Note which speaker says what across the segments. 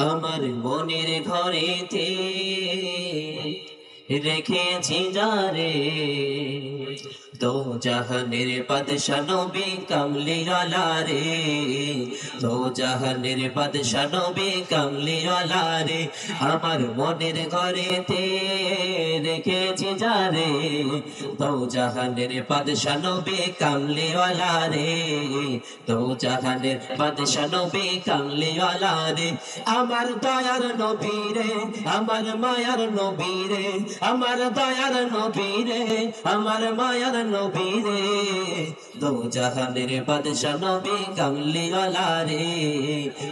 Speaker 1: আমার মনের ঘরেতে রেখেছি যারে দো জাহানের বাদশা নবী কামলিওয়ালা রে, দো জাহানের বাদশা নবী কামলিওয়ালা রে। আমার মনের ঘরেতে রেখেছি যারে দো জাহানের বাদশা নবী কামলিওয়ালা রে, দো জাহানের বাদশা নবী কামলিওয়ালা রে। আমার দয়ার নবী রে, আমার মায়ার নবী রে, আমার দয়ার নবী রে, আমার মায়ার নবী রে, দো জাহানের বাদশা নবী কামলিওয়ালা রে,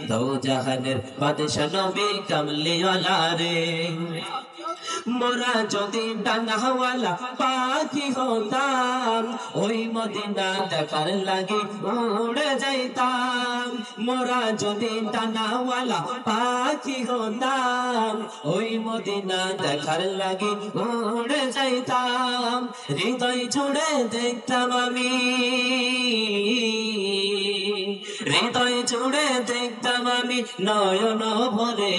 Speaker 1: দো জাহানের বাদশা নবী কামলিওয়ালা রে। মোরা যদি ডানাওয়ালা পাখি হতাম, ওই মদিনা দেখার লাগে উড়ে যাইতাম। মোরা যদি ডানাওয়ালা পাখি হতাম, ওই মদিনা দেখার লাগে উড়ে যাইতাম। হৃদয় ছুড়ে দেখতাম আমি, হৃদয় ছুড়ে দেখতাম আমি নয়ন ভরে,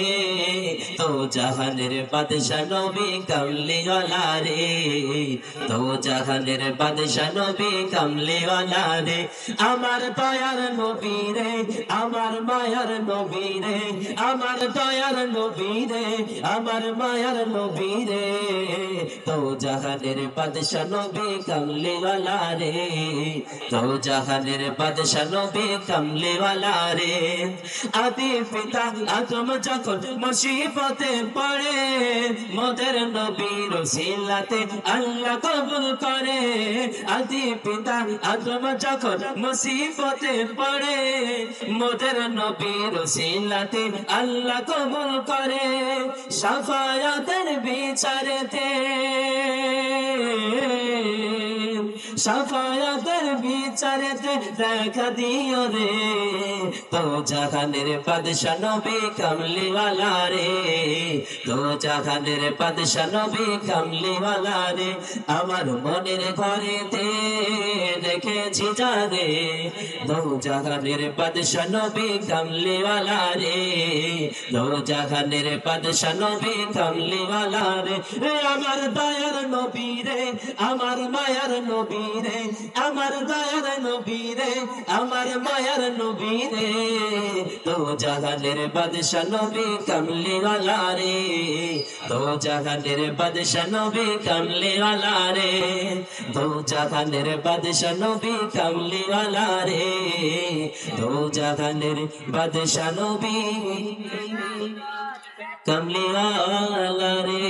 Speaker 1: তো জাহানের বাদশা নবী কামলিওয়ালা রে, তো জাহানের বাদশা নবী কামলিওয়ালা রে। আমার দয়ার নবী রে, আমার মায়ার নবী রে, আমার দয়ার নবী রে, আমার মায়ার নবী রে, তো জাহানের বাদশা নবী কামলিওয়ালা রে, তো জাহানের বাদশা নবী কামলিওয়ালা রে। আদি পিতা আদম যখন মুসিবতে পড়ে, মোদের নবীর ওসিলাতে আল্লাহ কবুল করে। আদি পিতা আদম যখন মুসিবতে পড়ে, মোদের নবীর ওসিলাতে আল্লাহ কবুল করে। শাফায়াতের বিচারেতে, শাফায়াতের বিচারেতে দেখা দিও রে, তো জাহানের বাদশা নবী কামলিওয়ালা রে, তো জাহানের বাদশা নবী কামলিওয়ালা রে। আমার মনের ঘরেতে রেখেছি যারে দো জাহানের বাদশা নবী কামলিওয়ালা রে, দো জাহানের বাদশা নবী কামলিওয়ালা রে। আমার দয়ার নবী রে, আমার মায়ার নবী রে, আমার দয়ার নবী রে, আমার মায়ার নবী রে, তো জাহানের বাদশা নবী কামলিওয়ালা রে, তো জাহানের বাদশা নবী কামলিওয়ালা রে, তো জাহানের বাদশা নবী কামলিওয়ালা রে, তো জাহানের বাদশা নবী কামলিওয়ালা রে।